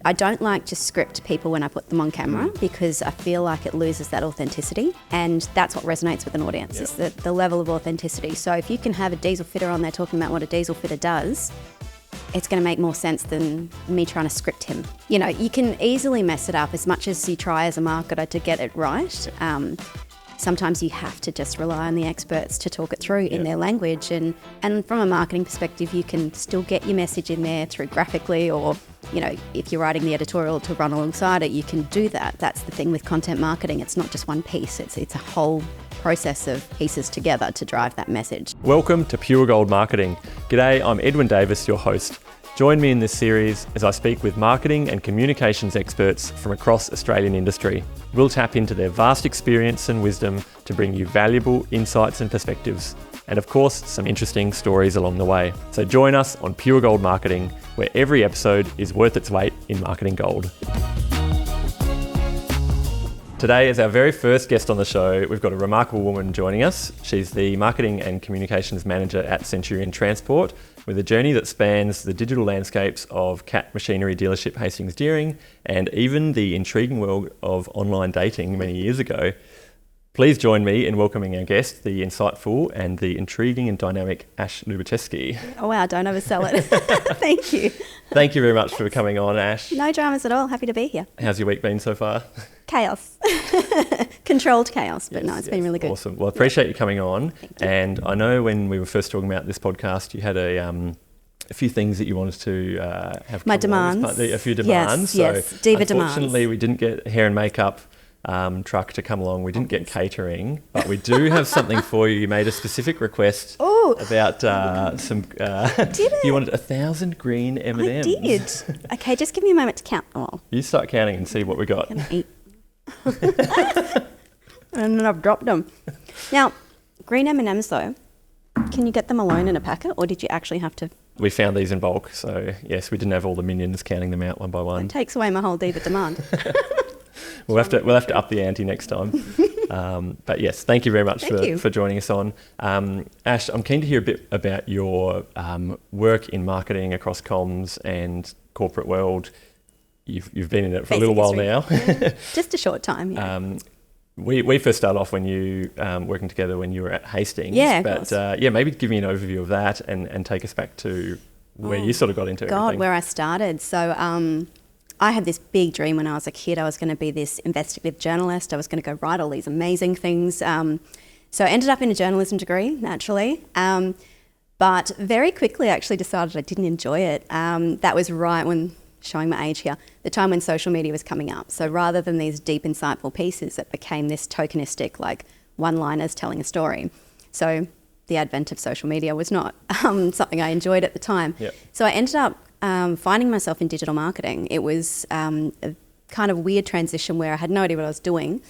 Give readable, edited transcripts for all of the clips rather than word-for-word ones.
I don't like to script people when I put them on camera because I feel like it loses that authenticity, and that's what resonates with an audience, is the level of authenticity. So if you can have a diesel fitter on there talking about what a diesel fitter does, it's going to make more sense than me trying to script him. You know, you can easily mess it up as much as you try as a marketer to get it right. Sometimes you have to just rely on the experts to talk it through in their language. And from a marketing perspective, you can still get your message in there through graphically, or, you know, if you're writing the editorial to run alongside it, you can do that. That's the thing with content marketing. It's not just one piece. It's a whole process of pieces together to drive that message. Welcome to Pure Gold Marketing. G'day, I'm Edwin Davis, your host. Join me in this series as I speak with marketing and communications experts from across Australian industry. We'll tap into their vast experience and wisdom to bring you valuable insights and perspectives, and of course, some interesting stories along the way. So join us on Pure Gold Marketing, where every episode is worth its weight in marketing gold. Today, as our very first guest on the show, we've got a remarkable woman joining us. She's the Marketing and Communications Manager at Centurion Transport, with a journey that spans the digital landscapes of Cat Machinery dealership Hastings Deering and even the intriguing world of online dating many years ago. Please join me in welcoming our guest, the insightful and the intriguing and dynamic Ashley Lioubachevskii. Oh wow, don't oversell it. Thank you. Thank you very much for coming on, Ash. No dramas at all. Happy to be here. How's your week been so far? Chaos. Controlled chaos, but no, it's been really good. Awesome. Well, I appreciate you coming on. And I know when we were first talking about this podcast, you had a few things that you wanted to have. My demands. A few demands. Yes, diva demands. Unfortunately, we didn't get hair and makeup truck to come along. We didn't get catering, but we do have something for you. You made a specific request about some. Did it? You wanted 1,000 green M&Ms. I did. Okay, just give me a moment to count them all. You start counting and see what we got. I'm gonna eat. And then I've dropped them. Now, green M&Ms though, can you get them alone in a packet, or did you actually have to? We found these in bulk, so yes, we didn't have all the minions counting them out one by one. It takes away my whole diva demand. We'll have to up the ante next time. But yes, thank you very much for joining us on. Ash, I'm keen to hear a bit about your work in marketing across comms and corporate world. You've been in it for a little while now. Just a short time, yeah. We first started off when you working together when you were at Hastings. Yeah, but maybe give me an overview of that and take us back to where you sort of got into everything. Where I started. So I had this big dream when I was a kid. I was going to be this investigative journalist. I was going to go write all these amazing things. So I ended up in a journalism degree, naturally. But very quickly I actually decided I didn't enjoy it. That was right when, showing my age here, the time when social media was coming up. So rather than these deep, insightful pieces, it became this tokenistic, like one-liners telling a story. So the advent of social media was not something I enjoyed at the time. Yep. So I ended up finding myself in digital marketing. It was a kind of weird transition where I had no idea what I was doing,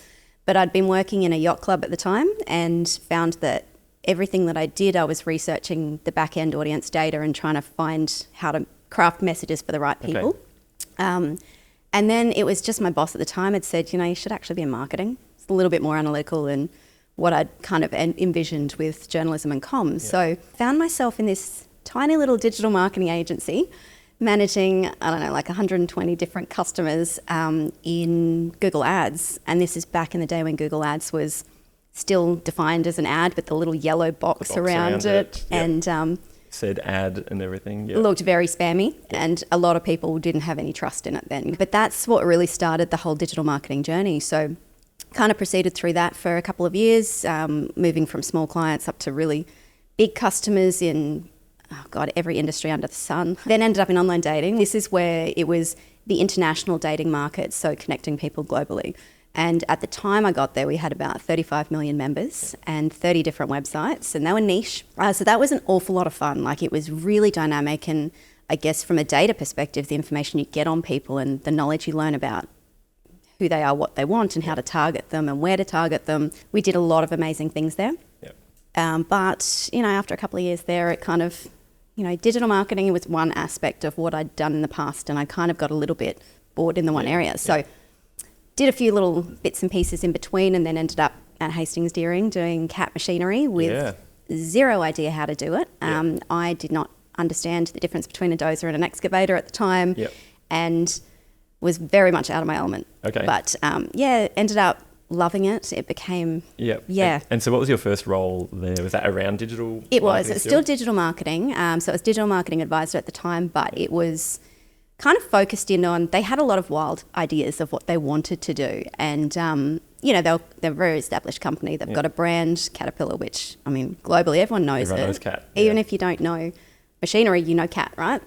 but I'd been working in a yacht club at the time and found that everything that I did, I was researching the back-end audience data and trying to find how to craft messages for the right people. Okay. And then it was just my boss at the time had said, you should actually be in marketing. It's a little bit more analytical than what I'd kind of envisioned with journalism and comms. Yeah. So found myself in this tiny little digital marketing agency managing, 120 different customers in Google Ads. And this is back in the day when Google Ads was still defined as an ad with the little yellow box around it. Yep. And said ad and everything. Yep. Looked very spammy, and a lot of people didn't have any trust in it then. But that's what really started the whole digital marketing journey. So kind of proceeded through that for a couple of years, moving from small clients up to really big customers in every industry under the sun. Then ended up in online dating. This is where it was the international dating market, so connecting people globally. And at the time I got there, we had about 35 million members and 30 different websites, and they were niche. So that was an awful lot of fun. Like, it was really dynamic, and I guess from a data perspective, the information you get on people and the knowledge you learn about who they are, what they want, and how to target them and where to target them. We did a lot of amazing things there. Yep. But, after a couple of years there, it kind of, digital marketing was one aspect of what I'd done in the past, and I kind of got a little bit bored in the one area. So did a few little bits and pieces in between, and then ended up at Hastings Deering doing Cat Machinery with zero idea how to do it. I did not understand the difference between a dozer and an excavator at the time. Yep. And was very much out of my element. Okay. But ended up loving it. It became, yeah. And so what was your first role there? Was that around digital It was. marketing It's still? still digital marketing. So it was digital marketing advisor at the time, but it was kind of focused in on, they had a lot of wild ideas of what they wanted to do. And, they're a very established company. They've got a brand, Caterpillar, which, I mean, globally everyone knows Everyone it. knows Cat. Even if you don't know machinery, you know Cat, right?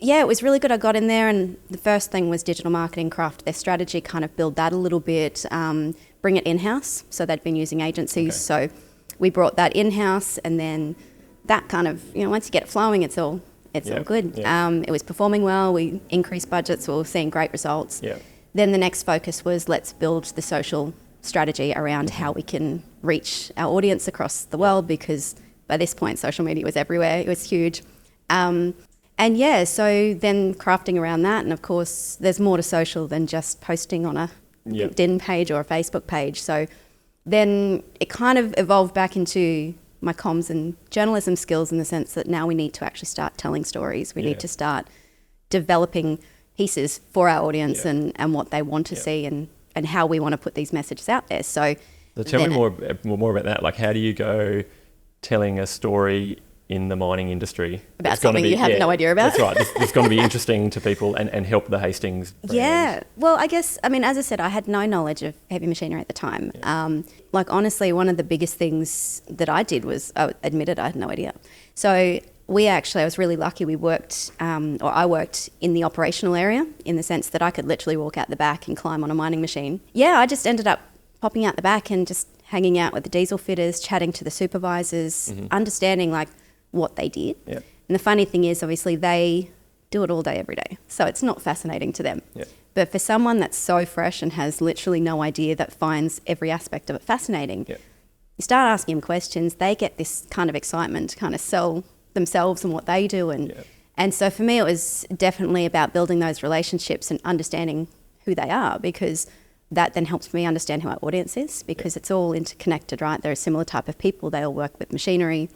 It was really good. I got in there, and the first thing was digital marketing, craft their strategy, kind of build that a little bit, bring it in-house. So they'd been using agencies. So we brought that in-house, and then that kind of, once you get it flowing, it's all good. Yeah. It was performing well. We increased budgets. We were seeing great results. Yeah. Then the next focus was, let's build the social strategy around how we can reach our audience across the world, because by this point, social media was everywhere. It was huge. So then crafting around that, and of course, there's more to social than just posting on a LinkedIn page or a Facebook page. So then it kind of evolved back into my comms and journalism skills, in the sense that now we need to actually start telling stories. We need to start developing pieces for our audience and what they want to see, and how we want to put these messages out there. So tell me more about that. Like, how do you go telling a story in the mining industry about something you have no idea about? That's right. It's going to be interesting to people and help the Hastings brand. Yeah. Well, I guess, as I said, I had no knowledge of heavy machinery at the time. Honestly, one of the biggest things that I did was, I admitted I had no idea. So I was really lucky. I worked in the operational area, in the sense that I could literally walk out the back and climb on a mining machine. Yeah, I just ended up popping out the back and just hanging out with the diesel fitters, chatting to the supervisors, understanding what they did. Yeah. And the funny thing is, obviously, they do it all day, every day. So it's not fascinating to them. Yeah. But for someone that's so fresh and has literally no idea, that finds every aspect of it fascinating, you start asking them questions, they get this kind of excitement to kind of sell themselves and what they do. And so for me, it was definitely about building those relationships and understanding who they are, because that then helps me understand who our audience is, because it's all interconnected, right? They're a similar type of people. They all work with machinery.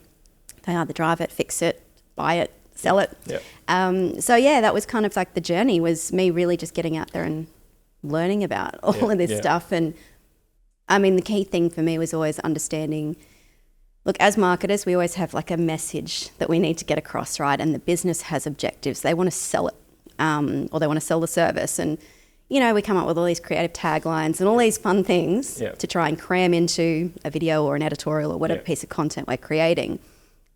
They either drive it, fix it, buy it, sell it. Yeah. That was kind of like the journey, was me really just getting out there and learning about all of this stuff. And the key thing for me was always understanding, look, as marketers, we always have like a message that we need to get across, right? And the business has objectives. They want to sell it, or they want to sell the service. And, we come up with all these creative taglines and all these fun things to try and cram into a video or an editorial or whatever piece of content we're creating.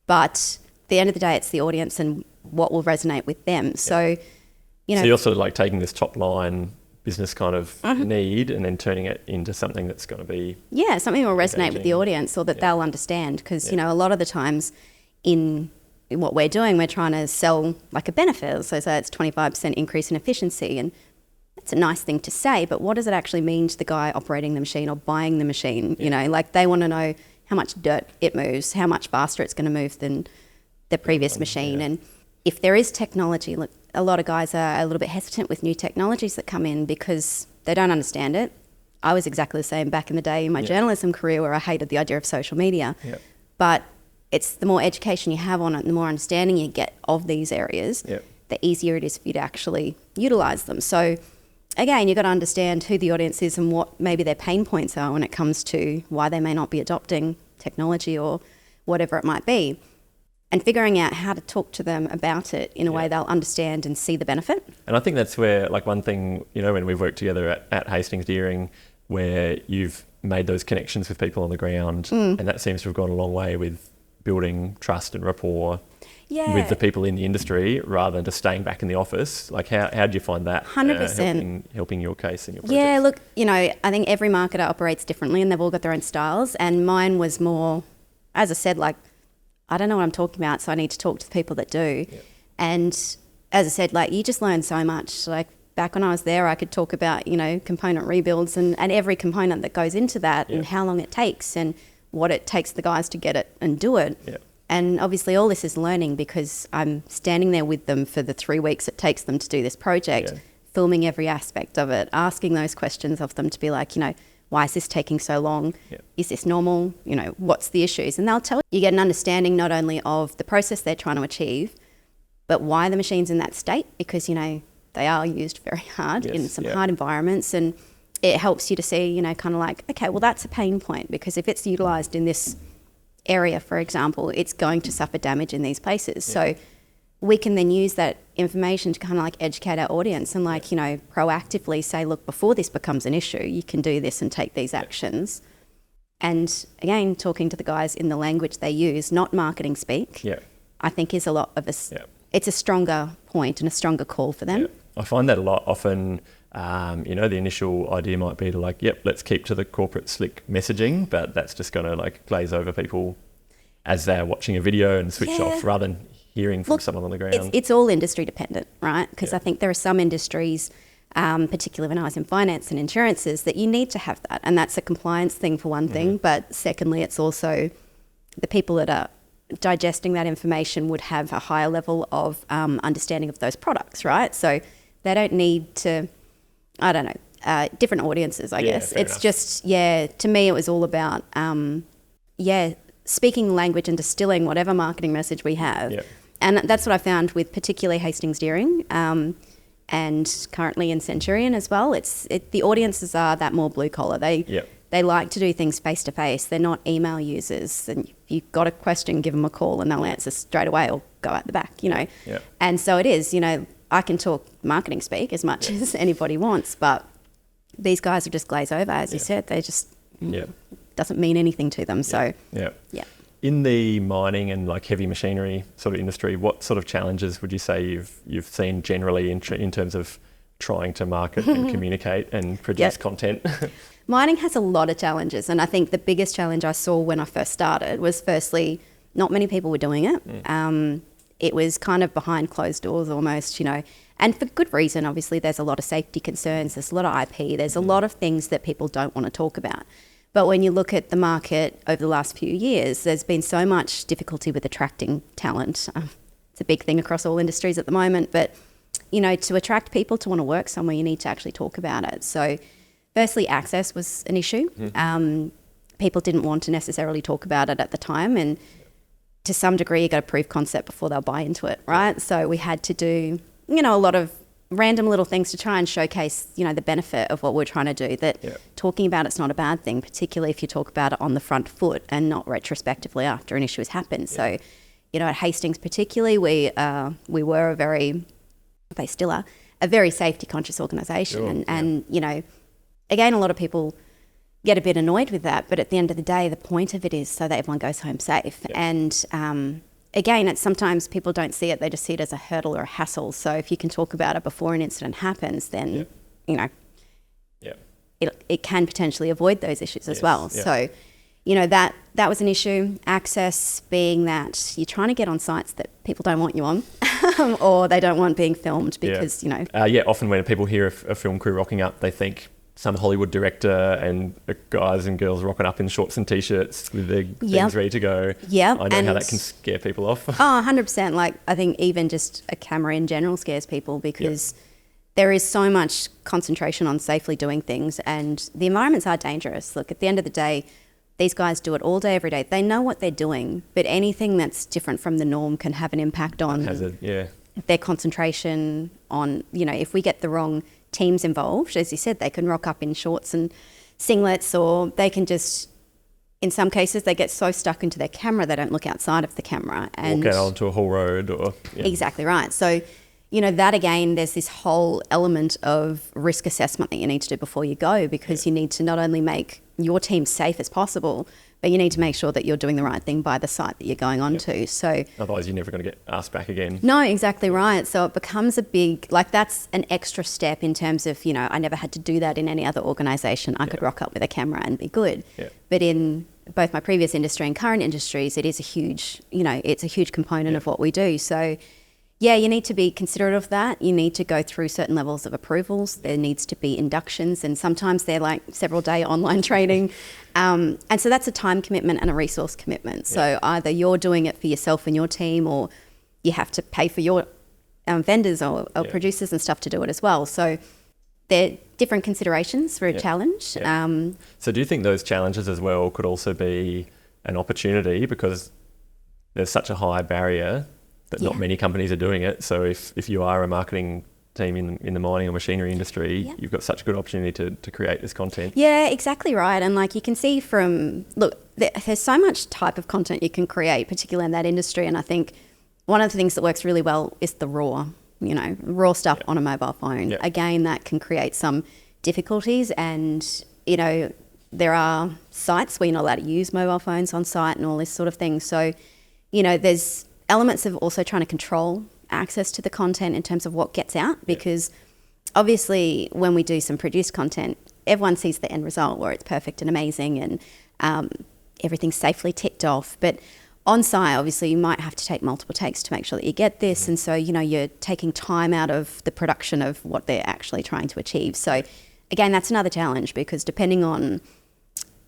But at the end of the day, it's the audience and what will resonate with them. So, So you're sort of like taking this top line business kind of need and then turning it into something that's going to be... Yeah, something will resonate with the audience, or that they'll understand. Because, a lot of the times in what we're doing, we're trying to sell like a benefit. So say it's 25% increase in efficiency. And it's a nice thing to say, but what does it actually mean to the guy operating the machine or buying the machine? They want to know how much dirt it moves, how much faster it's going to move than the previous machine. And if there is technology, look, a lot of guys are a little bit hesitant with new technologies that come in because they don't understand it. I was exactly the same back in the day in my journalism career, where I hated the idea of social media. But it's the more education you have on it, the more understanding you get of these areas, the easier it is for you to actually utilise them. So again, you've got to understand who the audience is and what maybe their pain points are when it comes to why they may not be adopting technology or whatever it might be, and figuring out how to talk to them about it in a way they'll understand and see the benefit. And I think that's where, like, one thing, when we've worked together at Hastings Deering, where you've made those connections with people on the ground, and that seems to have gone a long way with building trust and rapport with the people in the industry, rather than just staying back in the office. Like, how did you find that 100% helping your case and your projects? Yeah, look, I think every marketer operates differently, and they've all got their own styles. And mine was more, as I said, like, I don't know what I'm talking about, so I need to talk to the people that do. Yeah. And as I said, like, you just learn so much. Like, back when I was there, I could talk about, component rebuilds and every component that goes into that, and how long it takes and what it takes the guys to get it and do it. Yeah. And obviously all this is learning, because I'm standing there with them for the 3 weeks it takes them to do this project, filming every aspect of it, asking those questions of them to be like, why is this taking so long? Yeah. Is this normal? What's the issues? And they'll tell you. You get an understanding not only of the process they're trying to achieve, but why the machine's in that state. Because, they are used very hard in Yes, some hard environments, and it helps you to see, you know, kind of like, okay, well, that's a pain point, because if it's utilised in this area, for example, it's going to suffer damage in these places. So we can then use that information to kind of like educate our audience and like, you know, proactively say, look, before this becomes an issue, you can do this and take these actions. And again, talking to the guys in the language they use, not marketing speak, I think is a lot of us. It's a stronger point and a stronger call for them. I find that a lot often. You know, the initial idea might be to like, let's keep to the corporate slick messaging, but that's just going to like glaze over people as they're watching a video and switch off rather than hearing from someone on the ground. It's all industry dependent, right? Because I think there are some industries, particularly when I was in finance and insurances, that you need to have that. And that's a compliance thing for one thing. But secondly, it's also the people that are digesting that information would have a higher level of understanding of those products, right? So they don't need to... I don't know, different audiences, I guess. It's enough. Just, to me it was all about, speaking language and distilling whatever marketing message we have. And that's what I found with particularly Hastings Deering and currently in Centurion as well. The audiences are that more blue collar. They like to do things face to face. They're not email users. And if you've got a question, give them a call and they'll answer straight away or go out the back, you know. And so it is, you know, I can talk marketing speak as much as anybody wants, but these guys will just glaze over, as you said. They just doesn't mean anything to them. So in the mining and like heavy machinery sort of industry, what sort of challenges would you say you've seen generally in terms of trying to market and communicate and produce content? Mining has a lot of challenges, and I think the biggest challenge I saw when I first started was, firstly, not many people were doing it. It was kind of behind closed doors almost, you know, and for good reason. Obviously, there's a lot of safety concerns, there's a lot of IP, there's a lot of things that people don't want to talk about. But when you look at the market over the last few years, there's been so much difficulty with attracting talent. It's a big thing across all industries at the moment, but, you know, to attract people to want to work somewhere, you need to actually talk about it. So firstly, access was an issue. People didn't want to necessarily talk about it at the time, and to some degree, you got to prove concept before they'll buy into it, right? So we had to do, you know, a lot of random little things to try and showcase, you know, the benefit of what we're trying to do, that talking about it's not a bad thing, particularly if you talk about it on the front foot and not retrospectively after an issue has happened. So, you know, at Hastings particularly, we were they still are, a very safety conscious organisation. And, you know, again, a lot of people get a bit annoyed with that, but at the end of the day, the point of it is so that everyone goes home safe. And again, it's sometimes people don't see it, they just see it as a hurdle or a hassle. So if you can talk about it before an incident happens, then you know, it can potentially avoid those issues as well. So, you know, that was an issue. Access being that you're trying to get on sites that people don't want you on or they don't want being filmed because, you know. Often when people hear a film crew rocking up, they think some Hollywood director and guys and girls rocking up in shorts and T-shirts with their things ready to go. I know how that can scare people off. 100%. Like, I think even just a camera in general scares people because there is so much concentration on safely doing things, and the environments are dangerous. Look, at the end of the day, these guys do it all day, every day. They know what they're doing, but anything that's different from the norm can have an impact on their concentration on, you know, if we get the wrong teams involved, as you said, they can rock up in shorts and singlets, or they can just, in some cases, they get so stuck into their camera they don't look outside of the camera and walk out onto a whole road or exactly right. So, you know, that again, there's this whole element of risk assessment that you need to do before you go, because you need to not only make your team safe as possible, but you need to make sure that you're doing the right thing by the site that you're going on to. So otherwise you're never going to get asked back again. No, exactly right. So it becomes a big, like, that's an extra step in terms of, you know, I never had to do that in any other organisation. I could rock up with a camera and be good. But in both my previous industry and current industries, it is a huge, you know, it's a huge component of what we do. So yeah, you need to be considerate of that. You need to go through certain levels of approvals. There needs to be inductions, and sometimes they're like several day online training. And so that's a time commitment and a resource commitment. So either you're doing it for yourself and your team, or you have to pay for your vendors or producers and stuff to do it as well. So they're different considerations for a challenge. So do you think those challenges as well could also be an opportunity, because there's such a high barrier that not many companies are doing it? So if you are a marketing team in the mining or machinery industry, you've got such a good opportunity to create this content. Yeah, exactly right. And like you can see there's so much type of content you can create, particularly in that industry. And I think one of the things that works really well is the raw stuff on a mobile phone. Again, that can create some difficulties, and there are sites where you're not allowed to use mobile phones on site and all this sort of thing. So there's elements of also trying to control access to the content in terms of what gets out, because obviously when we do some produced content, everyone sees the end result where it's perfect and amazing and everything's safely ticked off. But on site, obviously, you might have to take multiple takes to make sure that you get this. And so, you're taking time out of the production of what they're actually trying to achieve. So again, that's another challenge, because depending on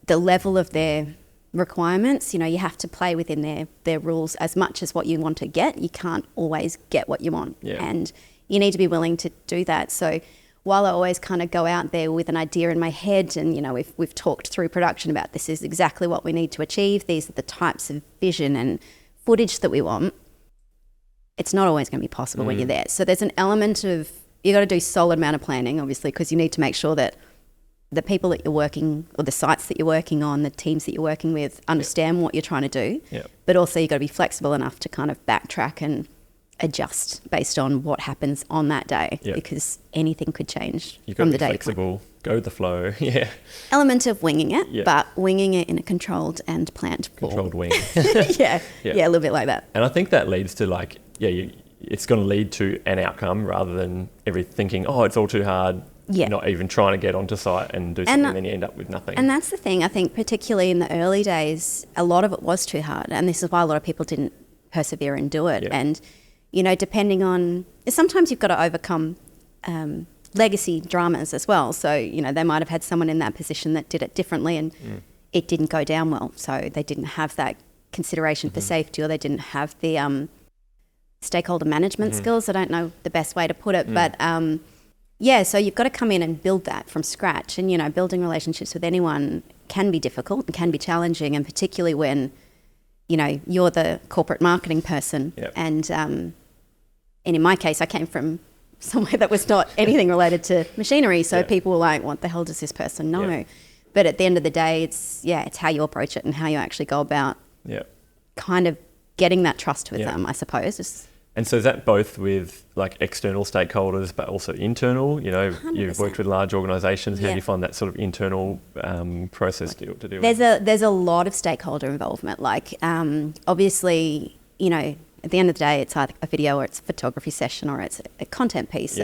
the level of their requirements, you have to play within their rules as much as what you want to get. You can't always get what you want. And you need to be willing to do that. So while I always kind of go out there with an idea in my head, and we've talked through production about this is exactly what we need to achieve, these are the types of vision and footage that we want, it's not always going to be possible when you're there. So there's an element of, you got to do solid amount of planning, obviously, because you need to make sure that the people that you're working, or the sites that you're working on, the teams that you're working with, understand what you're trying to do. But also you've got to be flexible enough to kind of backtrack and adjust based on what happens on that day, because anything could change from the day. You've got to be flexible, go with the flow. Element of winging it, but winging it in a controlled and planned form. Controlled wing. a little bit like that. And I think that leads to it's going to lead to an outcome rather than thinking, it's all too hard, not even trying to get onto site and do something, and then you end up with nothing. And that's the thing, I think, particularly in the early days, a lot of it was too hard, and this is why a lot of people didn't persevere and do it. And depending on, sometimes you've got to overcome legacy dramas as well. So, they might have had someone in that position that did it differently, and it didn't go down well. So they didn't have that consideration for safety, or they didn't have the stakeholder management skills. I don't know the best way to put it, but so you've got to come in and build that from scratch. And, building relationships with anyone can be difficult and can be challenging, and particularly when, you're the corporate marketing person. And in my case, I came from somewhere that was not anything related to machinery. So people were like, what the hell does this person know? But at the end of the day, it's how you approach it and how you actually go about kind of getting that trust with them, I suppose. And so is that both with external stakeholders, but also internal? 100%. You've worked with large organisations. How do you find that sort of internal process to deal with? There's a lot of stakeholder involvement. Obviously, at the end of the day, it's either a video or it's a photography session or it's a content piece.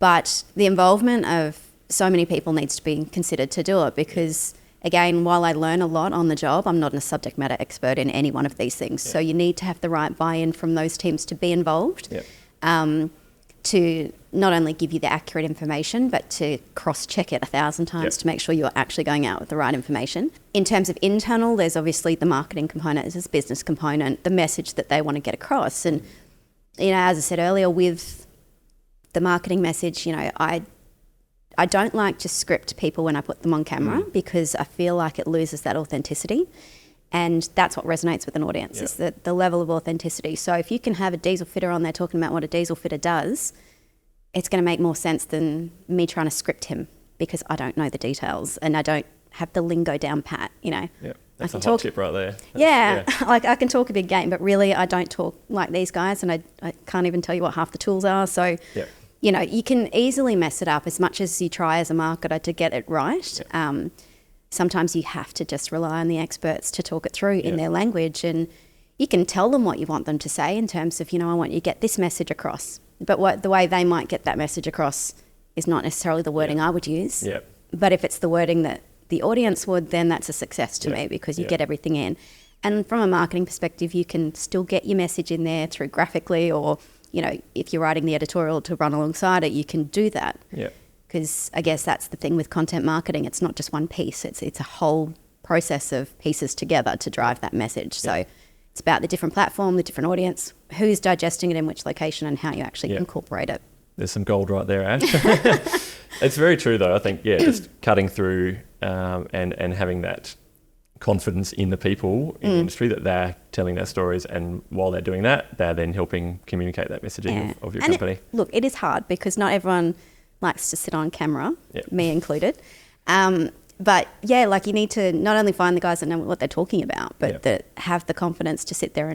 But the involvement of so many people needs to be considered to do it, because again, while I learn a lot on the job, I'm not a subject matter expert in any one of these things. So you need to have the right buy-in from those teams to be involved, to not only give you the accurate information, but to cross-check it 1,000 times to make sure you're actually going out with the right information. In terms of internal, there's obviously the marketing component, there's this business component, the message that they want to get across. And, as I said earlier, with the marketing message, I don't like to script people when I put them on camera, because I feel like it loses that authenticity. And that's what resonates with an audience, is the level of authenticity. So if you can have a diesel fitter on there talking about what a diesel fitter does, it's going to make more sense than me trying to script him, because I don't know the details and I don't have the lingo down pat, That's a hot tip right there. I can talk a big game, but really I don't talk like these guys, and I can't even tell you what half the tools are. So you can easily mess it up as much as you try as a marketer to get it right. Sometimes you have to just rely on the experts to talk it through in their language, and you can tell them what you want them to say in terms of, I want you to get this message across. But the way they might get that message across is not necessarily the wording I would use. But if it's the wording that the audience would, then that's a success to me, because you get everything in. And from a marketing perspective, you can still get your message in there through graphically, or if you're writing the editorial to run alongside it, you can do that. Because I guess that's the thing with content marketing. It's not just one piece. It's a whole process of pieces together to drive that message. So it's about the different platform, the different audience, who's digesting it in which location, and how you actually incorporate it. There's some gold right there, Ash. It's very true, though. I think, just cutting through and having that confidence in the people in the industry that they're telling their stories, and while they're doing that, they're then helping communicate that messaging of your company. Look, it is hard because not everyone likes to sit on camera, me included. But yeah, like you need to not only find the guys that know what they're talking about, but that have the confidence to sit there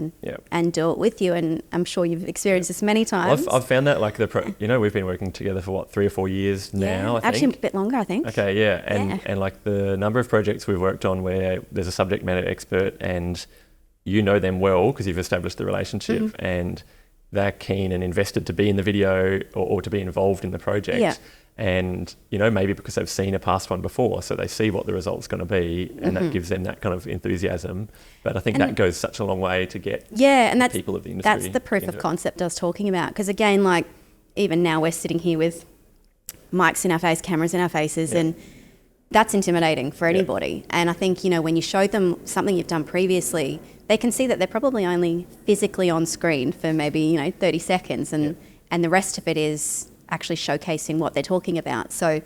and do it with you. And I'm sure you've experienced this many times. I've found that like we've been working together for what, 3 or 4 years now, I think. Actually a bit longer, I think. Okay, yeah. And like the number of projects we've worked on where there's a subject matter expert and you know them well because you've established the relationship and they're keen and invested to be in the video or to be involved in the project. Yeah. And, maybe because they've seen a past one before, so they see what the result's going to be and that gives them that kind of enthusiasm. But I think that goes such a long way to get that's, people of the industry. That's the proof of concept I was talking about. Because again, like even now we're sitting here with mics in our face, cameras in our faces, and that's intimidating for anybody. And I think, when you show them something you've done previously, they can see that they're probably only physically on screen for maybe, 30 seconds and the rest of it is actually showcasing what they're talking about. So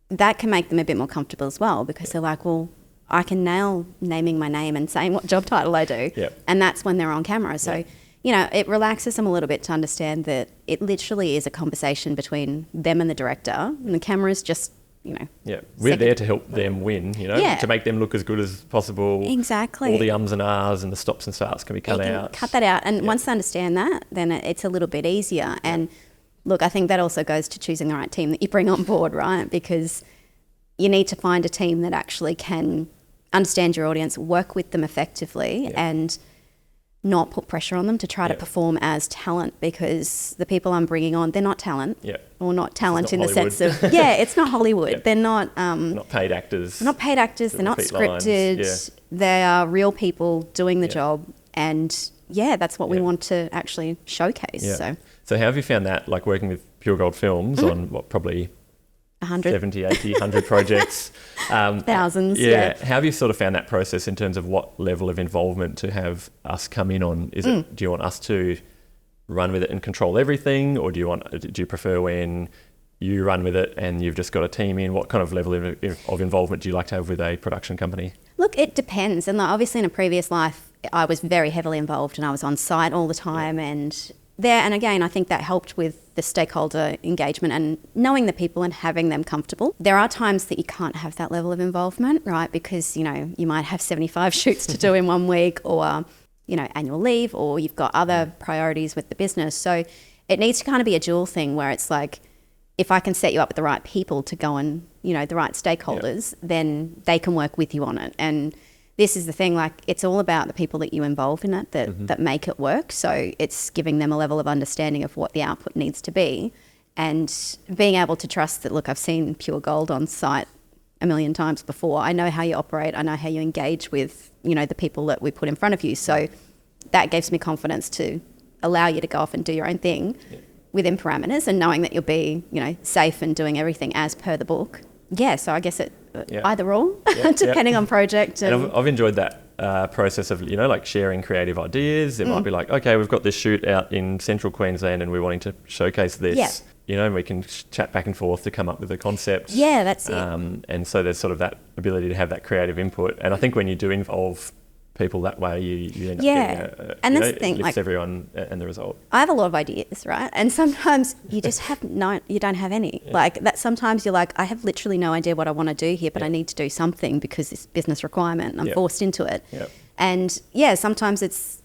that can make them a bit more comfortable as well because they're like, well, I can nail naming my name and saying what job title I do. And that's when they're on camera. So, it relaxes them a little bit to understand that it literally is a conversation between them and the director and the camera is just, we're there to help them win, to make them look as good as possible. Exactly. All the ums and ahs and the stops and starts can be cut out. Cut that out. And once they understand that, then it's a little bit easier. And look, I think that also goes to choosing the right team that you bring on board, right? Because you need to find a team that actually can understand your audience, work with them effectively and not put pressure on them to try to perform as talent because the people I'm bringing on, they're not talent or not talent in Hollywood. The sense of, it's not Hollywood. They're not... not paid actors. They're not scripted. They are real people doing the job and that's what we want to actually showcase. So how have you found that, like working with Pure Gold Films on what, probably 100, 70, 80, 100 projects? Thousands, How have you sort of found that process in terms of what level of involvement to have us come in on? Is it, do you want us to run with it and control everything, or do you prefer when you run with it and you've just got a team in? What kind of level of involvement do you like to have with a production company? Look, it depends. And obviously in a previous life, I was very heavily involved and I was on site all the time and again, I think that helped with the stakeholder engagement and knowing the people and having them comfortable. There are times that you can't have that level of involvement, right? Because, you might have 75 shoots to do in 1 week or, annual leave, or you've got other priorities with the business. So it needs to kind of be a dual thing where it's like, if I can set you up with the right people to go and, the right stakeholders, then they can work with you on it. And this is the thing, like it's all about the people that you involve in it that make it work. So it's giving them a level of understanding of what the output needs to be and being able to trust that, look, I've seen Pure Gold on site a million times before. I know how you operate. I know how you engage with, the people that we put in front of you. So that gives me confidence to allow you to go off and do your own thing within parameters and knowing that you'll be, safe and doing everything as per the book. So I guess either or, depending on project. And I've enjoyed that process of, like sharing creative ideas. It might be like, okay, we've got this shoot out in central Queensland and we're wanting to showcase this. And we can chat back and forth to come up with a concept. That's it. And so there's sort of that ability to have that creative input. And I think when you do involve people that way, you end up getting and that's the thing, lifts everyone and the result. I have a lot of ideas, right? And sometimes you just you don't have any. Like that. Sometimes you're like, I have literally no idea what I want to do here, but I need to do something because it's business requirement and I'm forced into it. And sometimes it's,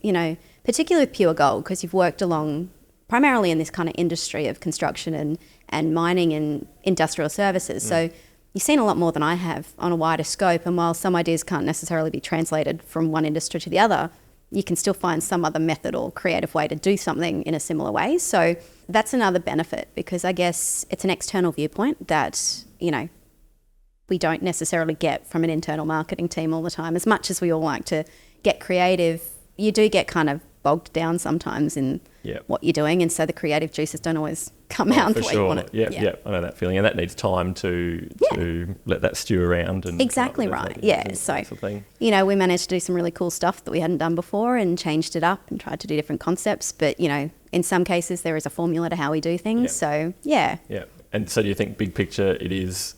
particularly with Pure Gold, because you've worked along primarily in this kind of industry of construction and mining and industrial services. So you've seen a lot more than I have on a wider scope. And while some ideas can't necessarily be translated from one industry to the other, you can still find some other method or creative way to do something in a similar way. So that's another benefit because I guess it's an external viewpoint that, we don't necessarily get from an internal marketing team all the time. As much as we all like to get creative, you do get kind of bogged down sometimes in what you're doing. And so the creative juices don't always come out the way you want it. I know that feeling. And that needs time to let that stew around. And exactly right. So, we managed to do some really cool stuff that we hadn't done before and changed it up and tried to do different concepts. But, in some cases there is a formula to how we do things. So, And so do you think big picture it is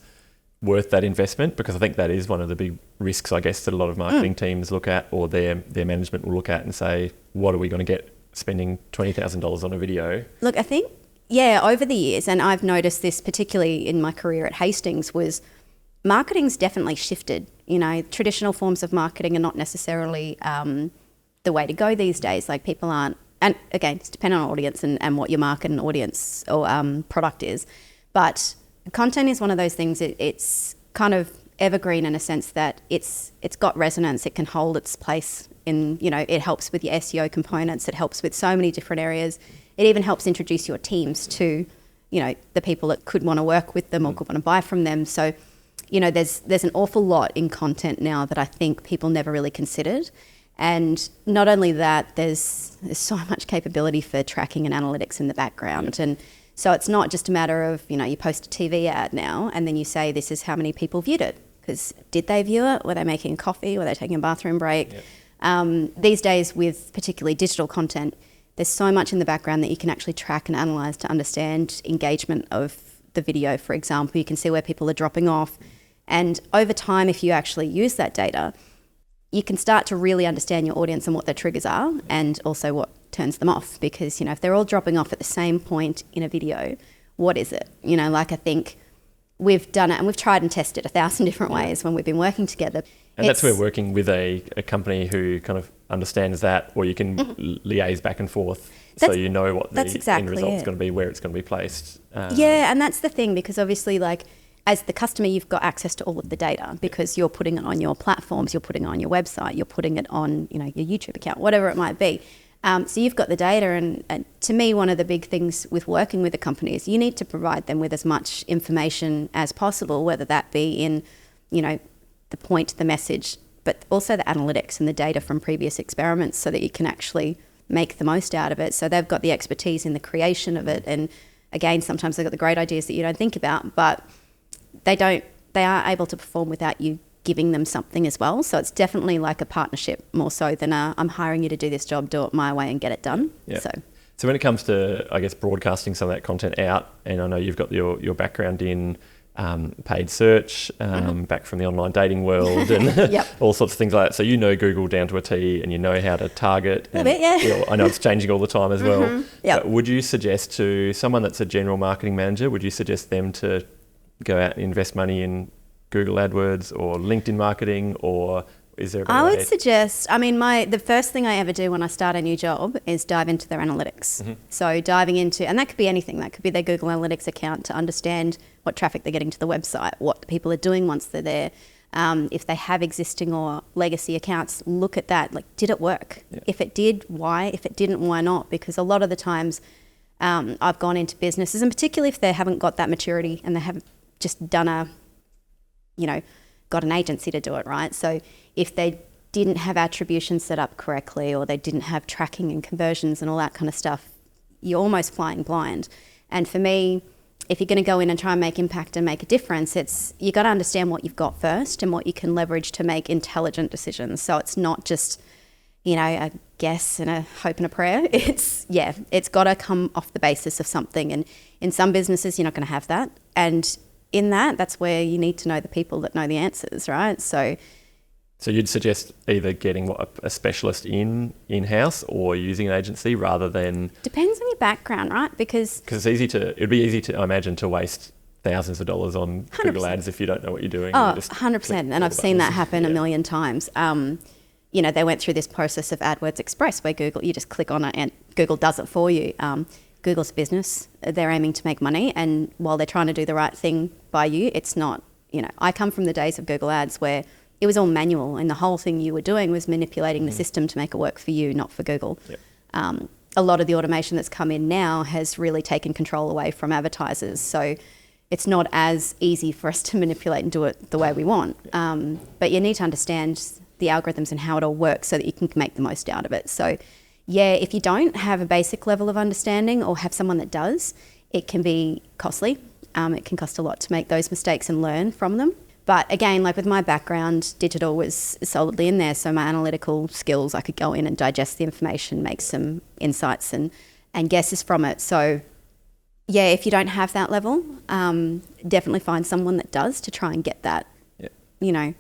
worth that investment? Because I think that is one of the big risks, I guess, that a lot of marketing teams look at, or their management will look at and say, what are we going to get spending $20,000 on a video? Look, I think, over the years, and I've noticed this particularly in my career at Hastings, was marketing's definitely shifted. Traditional forms of marketing are not necessarily the way to go these days. Like, people aren't, and again, it's dependent on audience and what your market and audience or product is. But content is one of those things, it's kind of evergreen in a sense that it's got resonance, it can hold its place in, it helps with your SEO components, it helps with so many different areas. It even helps introduce your teams to, the people that could want to work with them or could want to buy from them. So, there's an awful lot in content now that I think people never really considered. And not only that, there's so much capability for tracking and analytics in the background. And so it's not just a matter of, you post a TV ad now and then you say this is how many people viewed it. Because did they view it? Were they making coffee? Were they taking a bathroom break? These days, with particularly digital content, there's so much in the background that you can actually track and analyse to understand engagement of the video, for example. You can see where people are dropping off. And over time, if you actually use that data, you can start to really understand your audience and what their triggers are, and also what turns them off. Because, if they're all dropping off at the same point in a video, what is it? I think we've done it and we've tried and tested 1,000 different ways when we've been working together. And that's where working with a company who kind of understands that, or you can liaise back and forth so you know what the end result's going to be, where it's going to be placed. And that's the thing, because obviously, like, as the customer, you've got access to all of the data because you're putting it on your platforms, you're putting it on your website, you're putting it on, your YouTube account, whatever it might be. So you've got the data, and to me, one of the big things with working with a company is you need to provide them with as much information as possible, whether that be in, the point, the message, but also the analytics and the data from previous experiments, so that you can actually make the most out of it. So they've got the expertise in the creation of it. And again, sometimes they've got the great ideas that you don't think about, but they are able to perform without you giving them something as well. So it's definitely like a partnership more so than I'm hiring you to do this job, do it my way and get it done. So when it comes to, I guess, broadcasting some of that content out, and I know you've got your background in paid search, back from the online dating world and all sorts of things like that. So Google down to a T, and you know how to target. A bit, yeah. I know it's changing all the time as well. But would you suggest to someone that's a general marketing manager, would you suggest them to go out and invest money in Google AdWords or LinkedIn marketing, or is there a better way? I would suggest, the first thing I ever do when I start a new job is dive into their analytics. So diving into, and that could be anything, that could be their Google Analytics account, to understand what traffic they're getting to the website, what people are doing once they're there. If they have existing or legacy accounts, look at that. Like, did it work? If it did, why? If it didn't, why not? Because a lot of the times I've gone into businesses, and particularly if they haven't got that maturity and they haven't just done got an agency to do it, right? So if they didn't have attribution set up correctly, or they didn't have tracking and conversions and all that kind of stuff, you're almost flying blind. And for me, if you're going to go in and try and make impact and make a difference, you got to understand what you've got first and what you can leverage to make intelligent decisions. So it's not just, a guess and a hope and a prayer. It's got to come off the basis of something. And in some businesses, you're not going to have that. And in that's where you need to know the people that know the answers, right? So you'd suggest either getting a specialist in-house or using an agency rather than... Depends on your background, right? Because it'd be easy to, I imagine, to waste thousands of dollars on 100%. Google ads if you don't know what you're doing. Oh, 100%. And I've seen that happen a million times. They went through this process of AdWords Express where you just click on it and Google does it for you. Google's business, they're aiming to make money, and while they're trying to do the right thing by you, it's not, I come from the days of Google Ads where it was all manual, and the whole thing you were doing was manipulating the system to make it work for you, not for Google. A lot of the automation that's come in now has really taken control away from advertisers, so it's not as easy for us to manipulate and do it the way we want. But you need to understand the algorithms and how it all works so that you can make the most out of it. So if you don't have a basic level of understanding or have someone that does, it can be costly. It can cost a lot to make those mistakes and learn from them. But again, like with my background, digital was solidly in there. So my analytical skills, I could go in and digest the information, make some insights and guesses from it. So, yeah, if you don't have that level, definitely find someone that does to try and get that, you know,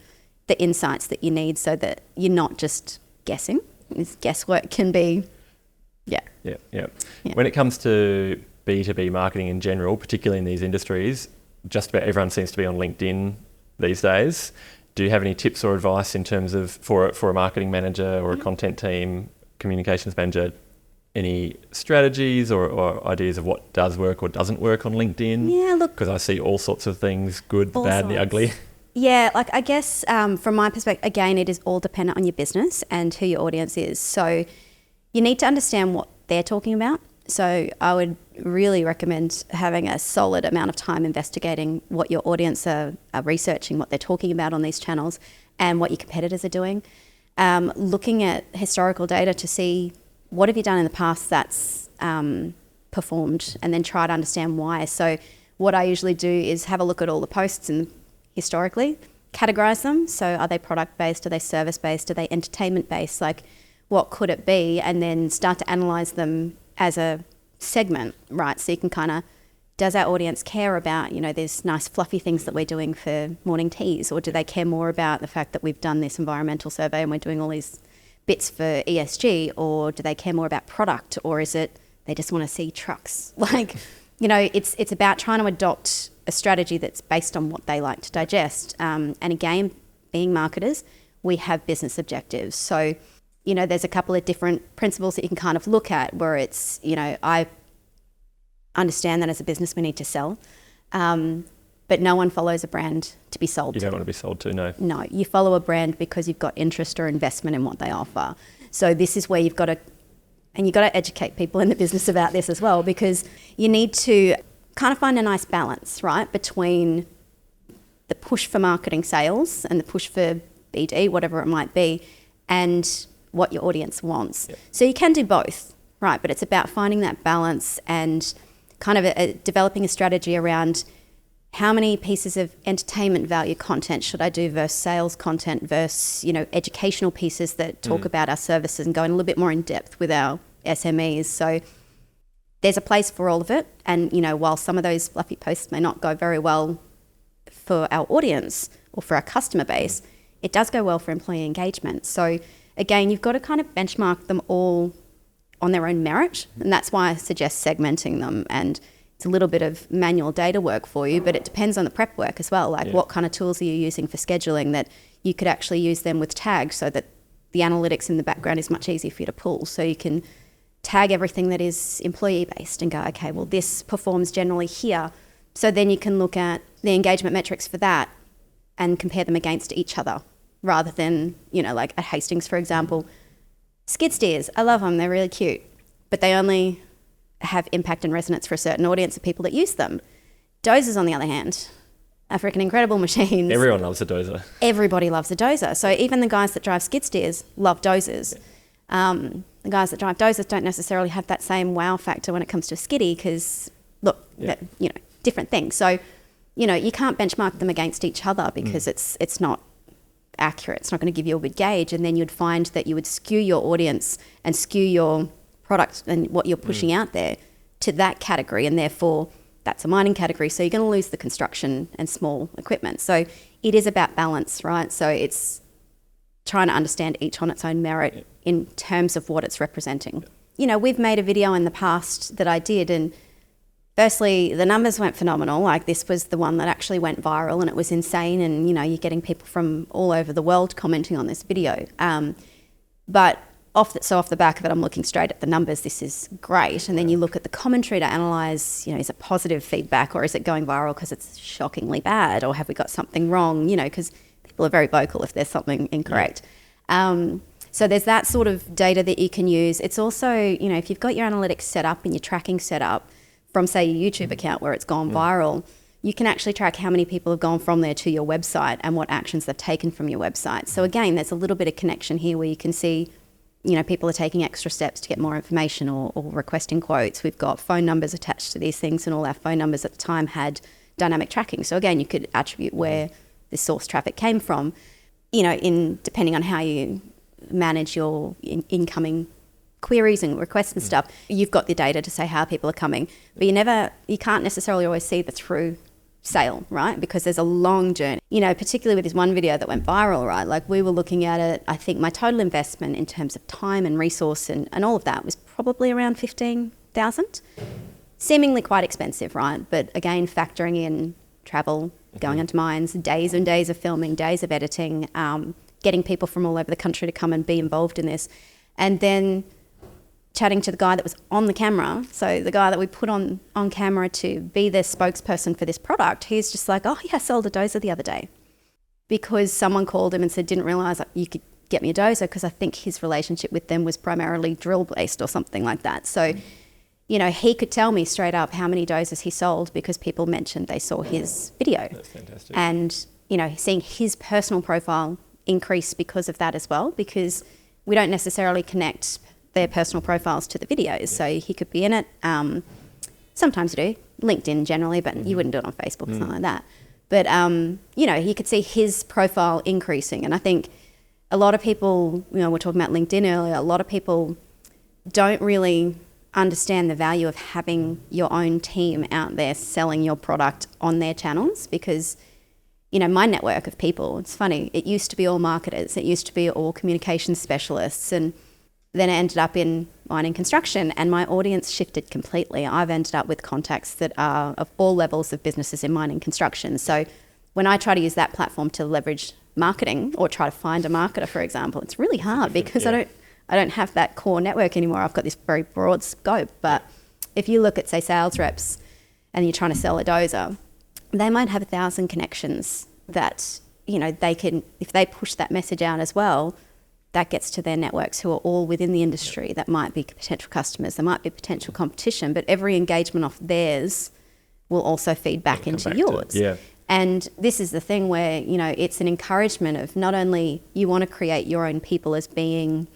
the insights that you need so that you're not just guessing. This guesswork can be, yeah. When it comes to B2B marketing in general, particularly in these industries, just about everyone seems to be on LinkedIn these days. Do you have any tips or advice in terms of, for a marketing manager or a content team, communications manager, any strategies or ideas of what does work or doesn't work on LinkedIn? Yeah, look. Because I see all sorts of things, good, the bad, and the ugly. Yeah, like I guess from my perspective, again, it is all dependent on your business and who your audience is. So you need to understand what they're talking about. So I would really recommend having a solid amount of time investigating what your audience are researching, what they're talking about on these channels, and what your competitors are doing. Looking at historical data to see what have you done in the past that's performed, and then try to understand why. So what I usually do is have a look at all the posts and historically categorize them. So are they product-based? Are they service-based? Are they entertainment-based? Like, what could it be? And then start to analyze them as a segment, right? So you can kind of, does our audience care about, you know, there's nice fluffy things that we're doing for morning teas, or do they care more about the fact that we've done this environmental survey and we're doing all these bits for ESG, or do they care more about product, or is it they just want to see trucks? Like, you know, it's about trying to adopt a strategy that's based on what they like to digest. And again, being marketers, we have business objectives. So, you know, there's a couple of different principles that you can kind of look at where it's, you know, I understand that as a business we need to sell, but no one follows a brand to be sold to. You don't want to be sold to, no. No, you follow a brand because you've got interest or investment in what they offer. So this is where you've got to educate people in the business about this as well, because you need to kind of find a nice balance, right, between the push for marketing sales and the push for BD, whatever it might be, and what your audience wants. Yep. So you can do both, right? But it's about finding that balance and kind of developing a strategy around how many pieces of entertainment value content should I do versus sales content versus, you know, educational pieces that talk about our services and going a little bit more in depth with our SMEs. So there's a place for all of it. And, you know, while some of those fluffy posts may not go very well for our audience or for our customer base, it does go well for employee engagement. So again, you've got to kind of benchmark them all on their own merit. And that's why I suggest segmenting them. And it's a little bit of manual data work for you, but it depends on the prep work as well. Like, what kind of tools are you using for scheduling that you could actually use them with tags so that the analytics in the background is much easier for you to pull. So you can tag everything that is employee-based and go, okay, well, this performs generally here. So then you can look at the engagement metrics for that and compare them against each other, rather than, you know, like at Hastings, for example, skid steers, I love them, they're really cute, but they only have impact and resonance for a certain audience of people that use them. Dozers, on the other hand, are freaking incredible machines. Everyone loves a dozer. Everybody loves a dozer. So even the guys that drive skid steers love dozers. The guys that drive dozers don't necessarily have that same wow factor when it comes to a skiddy because, look, you know, different things. So, you know, you can't benchmark them against each other because it's not accurate. It's not going to give you a good gauge. And then you'd find that you would skew your audience and skew your product and what you're pushing out there to that category. And therefore, that's a mining category. So you're going to lose the construction and small equipment. So it is about balance, right? So it's trying to understand each on its own merit in terms of what it's representing. You know, we've made a video in the past that I did, and firstly, the numbers weren't phenomenal. Like, this was the one that actually went viral and it was insane. And, you know, you're getting people from all over the world commenting on this video. But off the back of it, I'm looking straight at the numbers. This is great. And then you look at the commentary to analyse, you know, is it positive feedback or is it going viral because it's shockingly bad, or have we got something wrong? You know, because people are very vocal if there's something incorrect. So there's that sort of data that you can use. It's also, you know, if you've got your analytics set up and your tracking set up from, say, your YouTube account where it's gone viral, you can actually track how many people have gone from there to your website and what actions they've taken from your website. So again, there's a little bit of connection here where you can see, you know, people are taking extra steps to get more information or requesting quotes. We've got phone numbers attached to these things, and all our phone numbers at the time had dynamic tracking. So again, you could attribute where the source traffic came from, you know, in depending on how you manage your incoming queries and requests and stuff, you've got the data to say how people are coming, but you can't necessarily always see the through sale, right? Because there's a long journey, particularly with this one video that went viral, right? Like we were looking at it, I think my total investment in terms of time and resource and all of that was probably around 15,000, seemingly quite expensive, right? But again, factoring in travel, going onto mines, days and days of filming, days of editing, getting people from all over the country to come and be involved in this. And then chatting to the guy that was on the camera, so the guy that we put on camera to be the spokesperson for this product, he's just like, oh yeah, I sold a dozer the other day. Because someone called him and said, didn't realise you could get me a dozer, because I think his relationship with them was primarily drill-based or something like that. So, he could tell me straight up how many dozers he sold because people mentioned they saw his video. That's fantastic. And, seeing his personal profile increase because of that as well, because we don't necessarily connect their personal profiles to the videos. So he could be in it. Sometimes you do, LinkedIn generally, but you wouldn't do it on Facebook, something like that. But, he could see his profile increasing. And I think a lot of people, we're talking about LinkedIn earlier, a lot of people don't really understand the value of having your own team out there selling your product on their channels, because my network of people, it's funny, it used to be all marketers, it used to be all communications specialists, and then it ended up in mining construction, and my audience shifted completely. I've ended up with contacts that are of all levels of businesses in mining construction. So when I try to use that platform to leverage marketing or try to find a marketer, for example, it's really hard because I don't have that core network anymore. I've got this very broad scope. But if you look at, say, sales reps and you're trying to sell a dozer, they might have 1,000 connections that, they can, if they push that message out as well, that gets to their networks who are all within the industry. That might be potential customers, there might be potential competition, but every engagement off theirs will also feed back into yours. And this is the thing where, it's an encouragement of not only you want to create your own people as being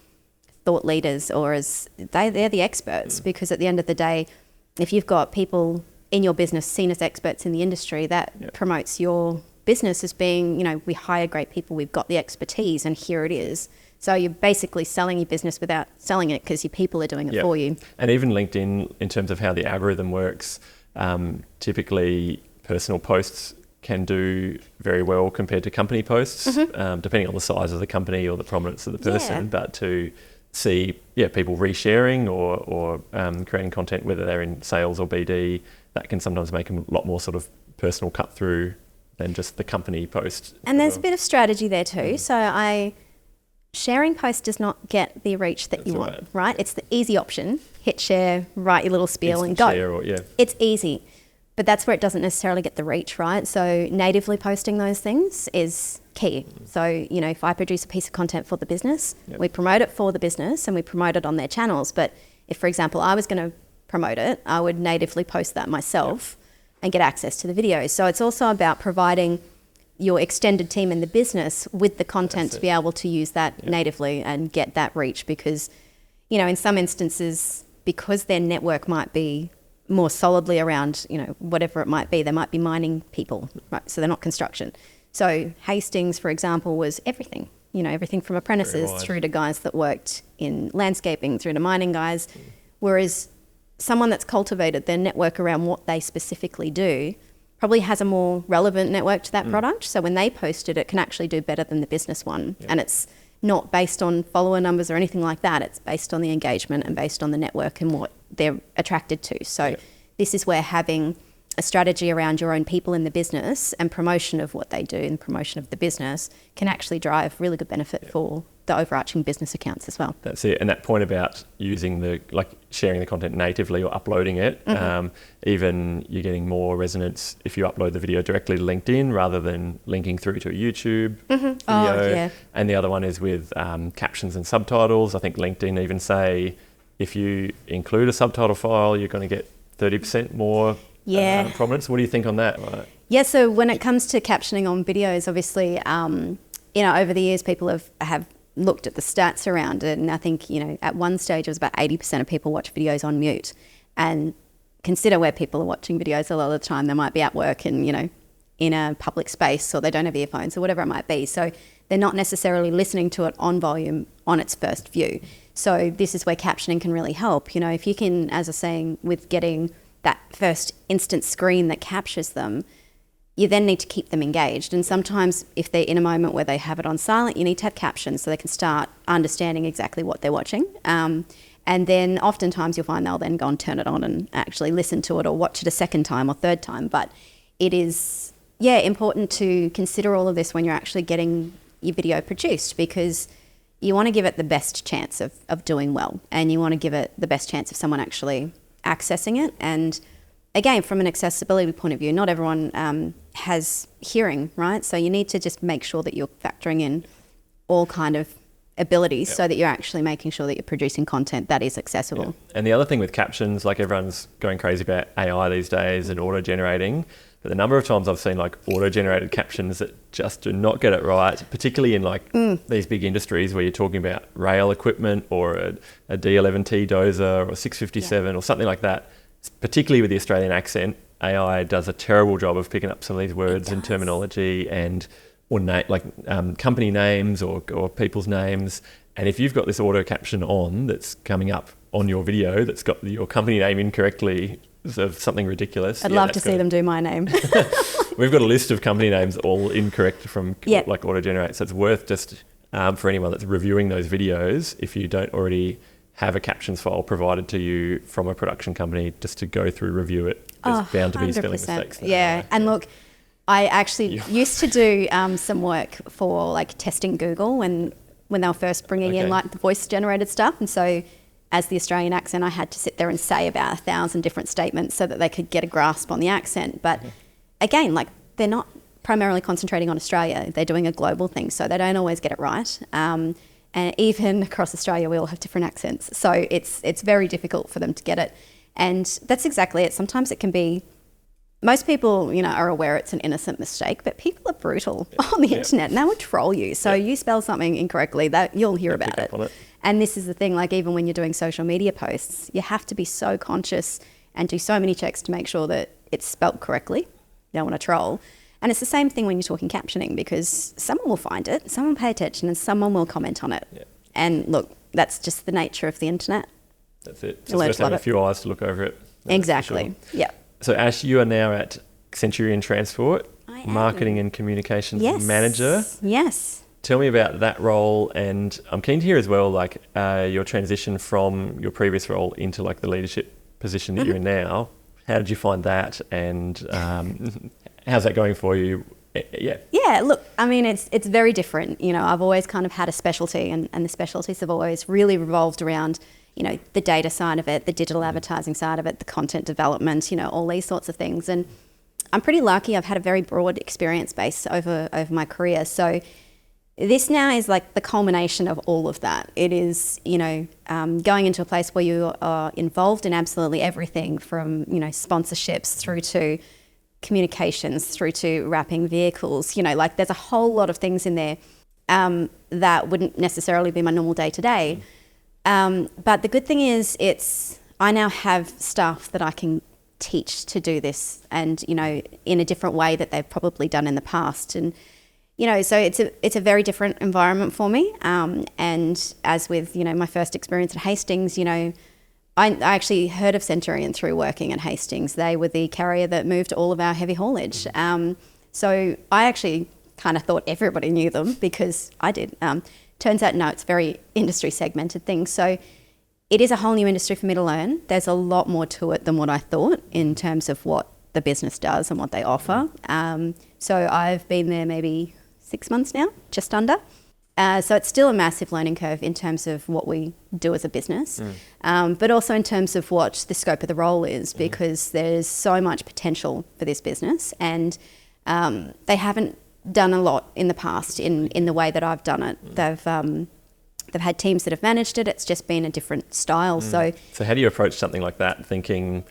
thought leaders or as they're the experts, because at the end of the day, if you've got people in your business seen as experts in the industry, that promotes your business as being, we hire great people, we've got the expertise, and here it is. So you're basically selling your business without selling it because your people are doing it for you. And even LinkedIn, in terms of how the algorithm works, typically personal posts can do very well compared to company posts, depending on the size of the company or the prominence of the person. But to see people resharing or creating content, whether they're in sales or BD, that can sometimes make a lot more sort of personal cut through than just the company post. And there's a bit of strategy there too. So sharing posts does not get the reach that you want, right? It's the easy option. Hit share, write your little spiel and go. It's easy. But that's where it doesn't necessarily get the reach, right? So natively posting those things is key. So, if I produce a piece of content for the business, we promote it for the business and we promote it on their channels. But if, for example, I was going to promote it, I would natively post that myself and get access to the videos. So it's also about providing your extended team in the business with the content to be able to use that natively and get that reach, because, in some instances, because their network might be more solidly around, whatever it might be, they might be mining people, right? So they're not construction. So Hastings, for example, was everything, everything from apprentices through to guys that worked in landscaping, through to mining guys. Whereas someone that's cultivated their network around what they specifically do probably has a more relevant network to that product. So when they post it, it can actually do better than the business one. And it's not based on follower numbers or anything like that. It's based on the engagement and based on the network and what they're attracted to. So this is where having a strategy around your own people in the business and promotion of what they do and promotion of the business can actually drive really good benefit for the overarching business accounts as well. That's it. And that point about using sharing the content natively or uploading it, even you're getting more resonance if you upload the video directly to LinkedIn rather than linking through to a YouTube video. And the other one is with captions and subtitles. I think LinkedIn even say if you include a subtitle file, you're going to get 30% more prominence. What do you think on that? Right. Yeah, so when it comes to captioning on videos, obviously, over the years, people have looked at the stats around it. And I think, at one stage, it was about 80% of people watch videos on mute. And consider where people are watching videos a lot of the time. They might be at work and, in in a public space, or they don't have earphones or whatever it might be. So they're not necessarily listening to it on volume on its first view. So this is where captioning can really help. If you can, as I was saying, with getting that first instant screen that captures them, you then need to keep them engaged. And sometimes if they're in a moment where they have it on silent, you need to have captions so they can start understanding exactly what they're watching. And then oftentimes you'll find they'll then go and turn it on and actually listen to it or watch it a second time or third time. But it is, important to consider all of this when you're actually getting your video produced, because you want to give it the best chance of doing well, and you want to give it the best chance of someone actually accessing it. And again, from an accessibility point of view, not everyone has hearing, right? So you need to just make sure that you're factoring in all kind of abilities so that you're actually making sure that you're producing content that is accessible. Yeah. And the other thing with captions, like everyone's going crazy about AI these days and auto-generating, but the number of times I've seen like auto-generated captions that just do not get it right, particularly in like these big industries where you're talking about rail equipment or a D11T dozer or 657 or something like that, particularly with the Australian accent. AI does a terrible job of picking up some of these words and terminology and company names or people's names. And if you've got this auto caption on that's coming up on your video that's got your company name incorrectly of something ridiculous. I'd love to see them do my name. We've got a list of company names all incorrect from like auto-generate. So it's worth just for anyone that's reviewing those videos, if you don't already have a captions file provided to you from a production company, just to go through, review it. There's bound to be 100%. spelling mistakes. Yeah. And look, I actually used to do some work for like testing Google when they were first bringing in like the voice generated stuff. And so as the Australian accent, I had to sit there and say about 1,000 different statements so that they could get a grasp on the accent. But again, like they're not primarily concentrating on Australia. They're doing a global thing, so they don't always get it right. And even across Australia, we all have different accents. So it's very difficult for them to get it. And that's exactly it. Sometimes it can be, most people, are aware it's an innocent mistake, but people are brutal on the internet and they will troll you. So you spell something incorrectly, that you'll hear about it. And this is the thing, like even when you're doing social media posts, you have to be so conscious and do so many checks to make sure that it's spelt correctly. You don't want to troll. And it's the same thing when you're talking captioning, because someone will find it, someone will pay attention, and someone will comment on it. Yeah. And look, that's just the nature of the internet. That's it. It's worth having a few eyes to look over it. Exactly. Sure. Yeah. So Ash, you are now at Centurion Transport, Marketing and Communications Manager. Yes. Tell me about that role, and I'm keen to hear as well, like your transition from your previous role into like the leadership position that you're in now. How did you find that, and how's that going for you? Yeah, look, I mean, it's very different. I've always kind of had a specialty, and the specialties have always really revolved around, the data side of it, the digital advertising side of it, the content development, all these sorts of things. And I'm pretty lucky. I've had a very broad experience base over my career. So this now is like the culmination of all of that. It is, going into a place where you are involved in absolutely everything from, sponsorships through to communications, through to wrapping vehicles. Like there's a whole lot of things in there that wouldn't necessarily be my normal day to day. But the good thing is I now have staff that I can teach to do this, and, in a different way that they've probably done in the past. And, so it's a very different environment for me. And as with, my first experience at Hastings, I actually heard of Centurion through working at Hastings. They were the carrier that moved all of our heavy haulage. So I actually kind of thought everybody knew them, because I did. Turns out, no, it's very industry segmented thing. So it is a whole new industry for me to learn. There's a lot more to it than what I thought in terms of what the business does and what they offer. So I've been there maybe 6 months now, just under. So it's still a massive learning curve in terms of what we do as a business, but also in terms of what the scope of the role is, because there's so much potential for this business, and they haven't done a lot in the past in the way that I've done it. They've had teams that have managed it. It's just been a different style. So how do you approach something like that? Thinking,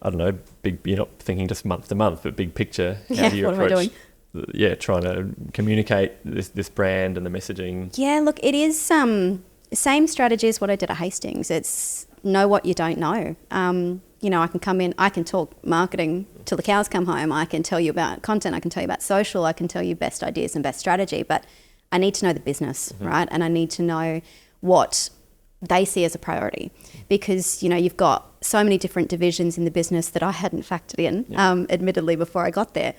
I don't know, you're not thinking just month to month, but big picture. How do you approach? What am I doing? Trying to communicate this brand and the messaging. Yeah, look, it is same strategy as what I did at Hastings. It's know what you don't know. I can come in, I can talk marketing till the cows come home. I can tell you about content. I can tell you about social. I can tell you best ideas and best strategy. But I need to know the business, right? And I need to know what they see as a priority, because, you know, you've got so many different divisions in the business that I hadn't factored in, admittedly, before I got there.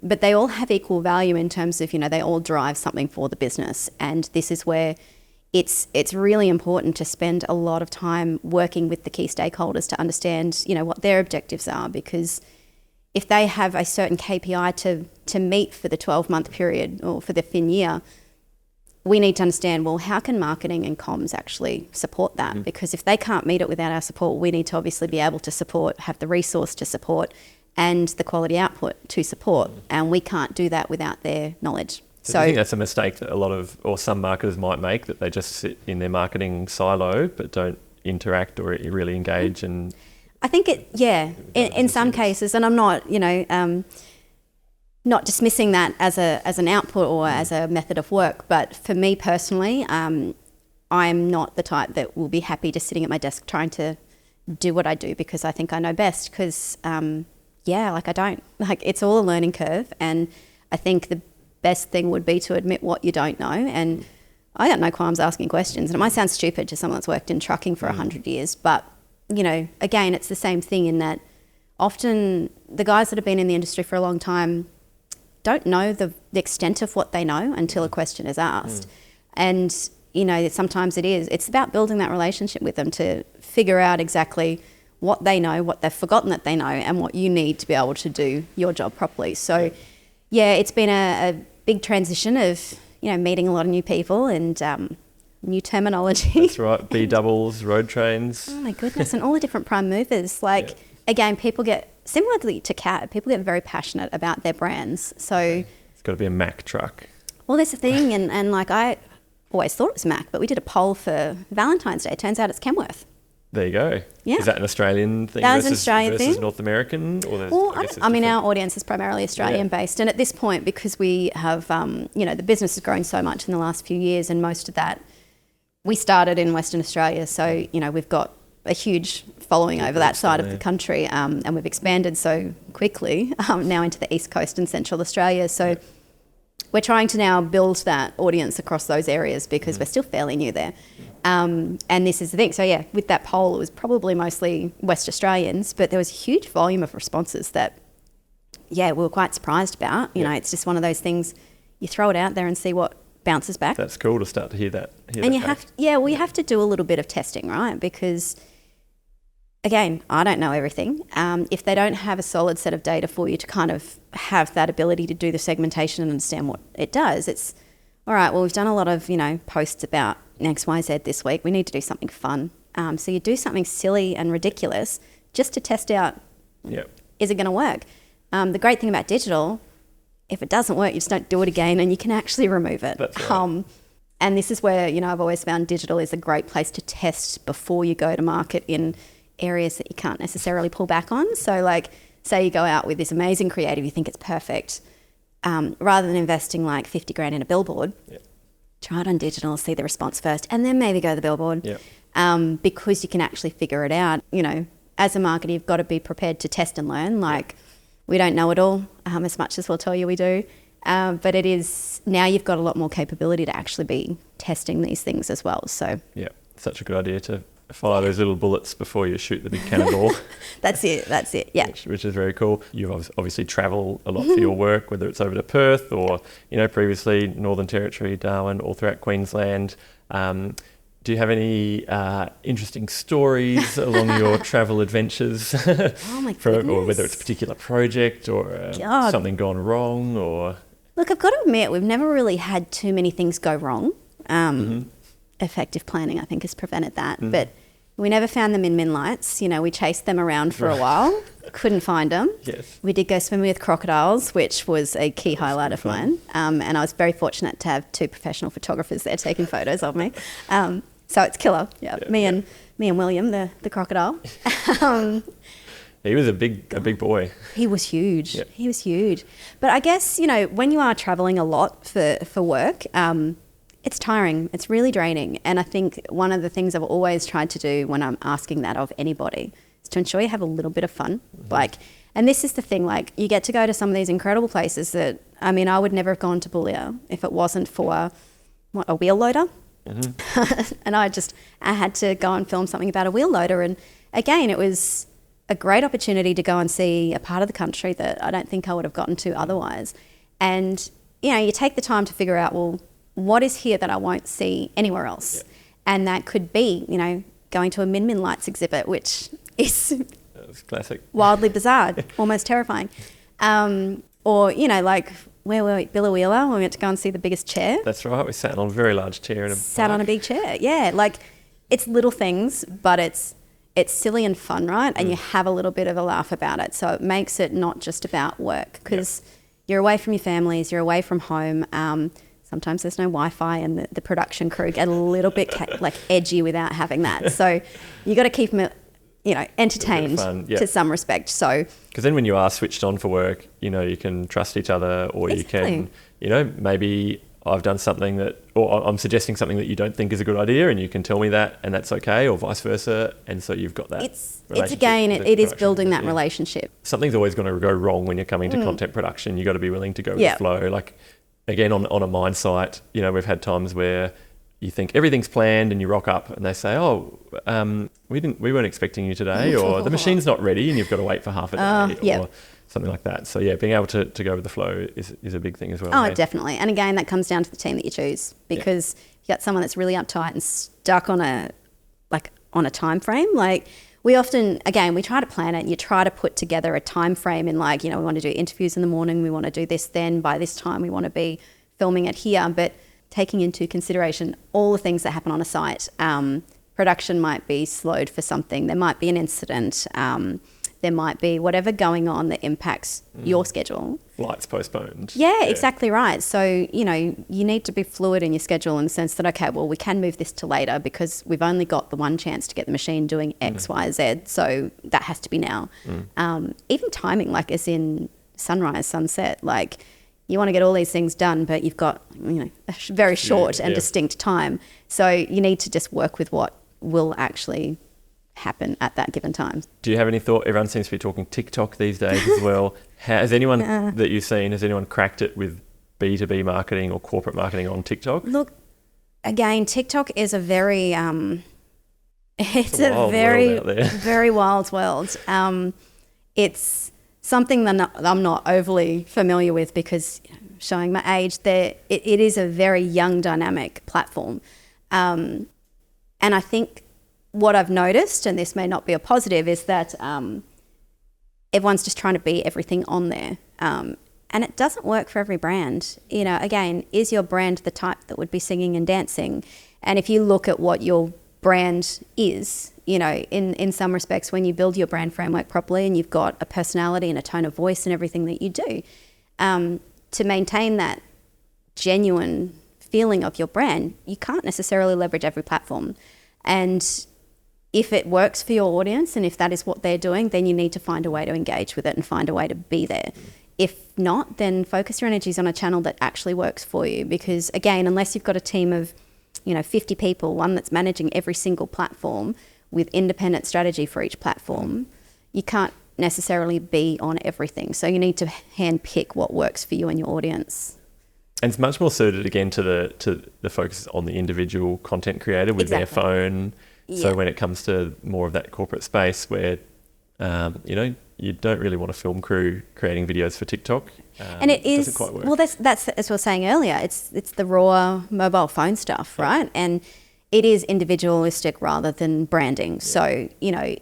But they all have equal value in terms of, you know, they all drive something for the business. And this is where it's really important to spend a lot of time working with the key stakeholders to understand, you know, what their objectives are, because if they have a certain KPI to meet for the 12-month period or for the fin year, we need to understand, well, how can marketing and comms actually support that? Because if they can't meet it without our support, we need to obviously be able to support, have the resource to support and the quality output to support. And we can't do that without their knowledge. So I think that's a mistake that some marketers might make, that they just sit in their marketing silo but don't interact or really engage. And I think in some cases, and I'm not, you know, not dismissing that as an output or as a method of work, but for me personally, I'm not the type that will be happy just sitting at my desk trying to do what I do because I think I know best. Because I don't. Like, it's all a learning curve, and I think the best thing would be to admit what you don't know. And I got no qualms asking questions, and it might sound stupid to someone that's worked in trucking for 100 years, but, you know, again, it's the same thing in that often the guys that have been in the industry for a long time don't know the extent of what they know until a question is asked. And, you know, sometimes it's about building that relationship with them to figure out exactly what they know, what they've forgotten that they know, and what you need to be able to do your job properly. So, yeah, it's been a big transition of, you know, meeting a lot of new people and new terminology. That's right, B doubles, road trains. Oh my goodness, and all the different prime movers. Like, again, people get, similarly to CAT, people get very passionate about their brands. So it's got to be a Mack truck. Well, that's the thing, and like, I always thought it was Mack, but we did a poll for Valentine's Day. It turns out it's Kenworth. There you go. Yeah. Is that an Australian thing versus North American? Or our audience is primarily Australian-based. And at this point, because we have, you know, the business has grown so much in the last few years, and most of that, we started in Western Australia. So, you know, we've got a huge following over that side of the country, and we've expanded so quickly now into the East Coast and Central Australia. So we're trying to now build that audience across those areas because we're still fairly new there. And this is the thing. So, yeah, with that poll, it was probably mostly West Australians, but there was a huge volume of responses that, we were quite surprised about. You know, it's just one of those things, you throw it out there and see what bounces back. That's cool to start to hear that. And you have to do a little bit of testing, right? Because, again, I don't know everything. If they don't have a solid set of data for you to kind of have that ability to do the segmentation and understand what it does, it's, all right, well, we've done a lot of, you know, posts about XYZ this week. We need to do something fun. So you do something silly and ridiculous just to test out, is it going to work? The great thing about digital, if it doesn't work, you just don't do it again and you can actually remove it. That's right. And this is where, you know, I've always found digital is a great place to test before you go to market in areas that you can't necessarily pull back on. So, like, say you go out with this amazing creative, you think it's perfect, rather than investing like 50 grand in a billboard, try it on digital, see the response first, and then maybe go to the billboard, because you can actually figure it out. You know, as a marketer, you've got to be prepared to test and learn. Like, we don't know it all, as much as we'll tell you we do, but it is, now you've got a lot more capability to actually be testing these things as well. So such a good idea to follow those little bullets before you shoot the big cannonball. That's it, yeah. Which is very cool. You obviously travel a lot for your work, whether it's over to Perth or, you know, previously Northern Territory, Darwin, all throughout Queensland. Do you have any interesting stories along your travel adventures? Oh my goodness. Or whether it's a particular project or something gone wrong or... Look, I've got to admit, we've never really had too many things go wrong. Effective planning, I think, has prevented that. But we never found them in min lights. You know, we chased them around for a while, couldn't find them. Yes. We did go swimming with crocodiles, which was a key highlight of mine. And I was very fortunate to have 2 professional photographers there taking photos of me. So it's killer. Me and William, the crocodile. He was a big boy. He was huge. Yep. He was huge. But I guess, you know, when you are traveling a lot for work, it's tiring. It's really draining. And I think one of the things I've always tried to do when I'm asking that of anybody is to ensure you have a little bit of fun. Like, and this is the thing, like you get to go to some of these incredible places that, I mean, I would never have gone to Boulia if it wasn't for a wheel loader. And I had to go and film something about a wheel loader. And again, it was a great opportunity to go and see a part of the country that I don't think I would have gotten to otherwise. And, you know, you take the time to figure out, well, what is here that I won't see anywhere else? Yeah. And that could be, you know, going to a Min Min Lights exhibit, which is classic, wildly bizarre, almost terrifying. Or, you know, like where were we? Billawheeler, we went to go and see the biggest chair. That's right. We sat on a very large chair in a Sat park. on a big chair, yeah. Like it's little things, but it's silly and fun, right? And you have a little bit of a laugh about it. So it makes it not just about work because you're away from your families, you're away from home. Sometimes there's no Wi-Fi and the production crew get a little bit like edgy without having that. So you got to keep them, you know, entertained to some respect. So because then when you are switched on for work, you know, you can trust each other, or you can, you know, maybe I've done something that, or I'm suggesting something that you don't think is a good idea, and you can tell me that, and that's okay, or vice versa. And so you've got that. It's again, it is building that relationship. Something's always going to go wrong when you're coming to content production. You got to be willing to go with the flow. Like again, on a mine site, you know, we've had times where you think everything's planned and you rock up and they say, we weren't expecting you today, or the machine's not ready and you've got to wait for half a day, or something like that. So yeah, being able to go with the flow is a big thing as well. Oh, definitely. And again, that comes down to the team that you choose, because you got someone that's really uptight and stuck on a time frame. Like we often, again, we try to plan it. You try to put together a time frame in, like, you know, we want to do interviews in the morning, we want to do this then, by this time we want to be filming it here. But taking into consideration all the things that happen on a site, production might be slowed for something. There might be an incident. There might be whatever going on that impacts your schedule. Flights postponed. Yeah, exactly right. So, you know, you need to be fluid in your schedule in the sense that, okay, well, we can move this to later because we've only got the one chance to get the machine doing X, Y, Z. So that has to be now. Even timing, like as in sunrise, sunset, like you want to get all these things done, but you've got, you know, a very short and distinct time. So you need to just work with what will actually happen at that given time. Do you have any thought? Everyone seems to be talking TikTok these days as well. Has anyone that you've seen, has anyone cracked it with B2B marketing or corporate marketing on TikTok? Look, again, TikTok is a very, it's a very, very wild world. It's something that I'm not overly familiar with because, you know, showing my age, it is a very young, dynamic platform. And I think what I've noticed, and this may not be a positive, is that everyone's just trying to be everything on there. And it doesn't work for every brand. You know, again, is your brand the type that would be singing and dancing? And if you look at what your brand is, you know, in some respects, when you build your brand framework properly and you've got a personality and a tone of voice and everything that you do, to maintain that genuine feeling of your brand, you can't necessarily leverage every platform. And if it works for your audience and if that is what they're doing, then you need to find a way to engage with it and find a way to be there. If not, then focus your energies on a channel that actually works for you. Because again, unless you've got a team of, you know, 50 people, one that's managing every single platform with independent strategy for each platform, you can't necessarily be on everything. So you need to hand pick what works for you and your audience. And it's much more suited again to the focus on the individual content creator with their phone. Yeah. So when it comes to more of that corporate space where, you know, you don't really want a film crew creating videos for TikTok. And it is, doesn't quite work. Well, that's as I was saying earlier, it's the raw mobile phone stuff, right? And it is individualistic rather than branding. Yeah. So, you know,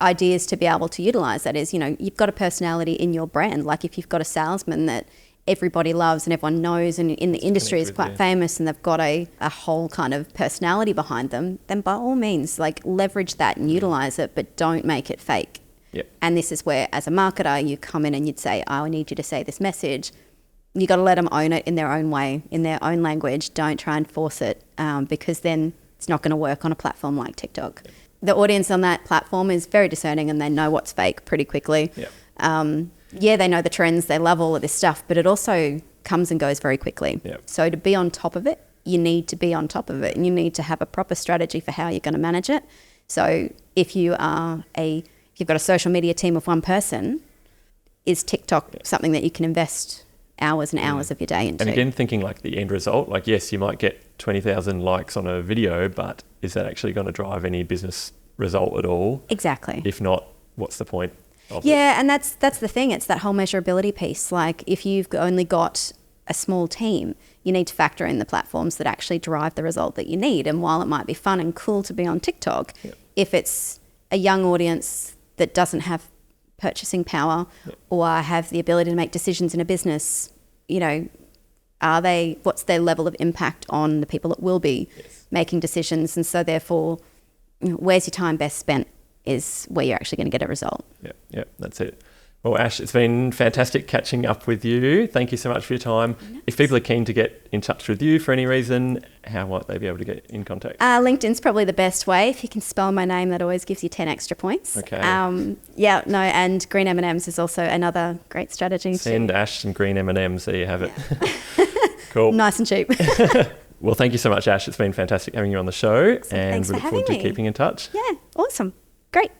ideas to be able to utilize that is, you know, you've got a personality in your brand. Like if you've got a salesman that everybody loves and everyone knows and in the industry is quite famous and they've got a whole kind of personality behind them, then by all means, like leverage that and utilize it, but don't make it fake. Yep. And this is where, as a marketer, you come in and you'd say, I need you to say this message. You got to let them own it in their own way, in their own language. Don't try and force it because then it's not going to work on a platform like TikTok. Yep. The audience on that platform is very discerning and they know what's fake pretty quickly. Yep. They know the trends, they love all of this stuff, but it also comes and goes very quickly. Yep. So to be on top of it, you need to be on top of it and you need to have a proper strategy for how you're going to manage it. So if you are a if you've got a social media team of one person, is TikTok something that you can invest hours and hours of your day into? And again, thinking like the end result, like yes, you might get 20,000 likes on a video, but is that actually going to drive any business result at all? Exactly. If not, what's the point of it? Yeah, and that's the thing. It's that whole measurability piece. Like if you've only got a small team, you need to factor in the platforms that actually drive the result that you need. And while it might be fun and cool to be on TikTok, if it's a young audience that doesn't have purchasing power or have the ability to make decisions in a business, you know, what's their level of impact on the people that will be making decisions? And so therefore, where's your time best spent is where you're actually going to get a result. Yeah, that's it. Well, Ash, it's been fantastic catching up with you. Thank you so much for your time. Nice. If people are keen to get in touch with you for any reason, how might they be able to get in contact? LinkedIn's probably the best way. If you can spell my name, that always gives you 10 extra points. Okay. And green M&Ms is also another great strategy. Send Ash some green M&Ms. There you have it. Cool. Nice and cheap. Well, thank you so much, Ash. It's been fantastic having you on the show. And we look forward to keeping in touch. Yeah, awesome. Great.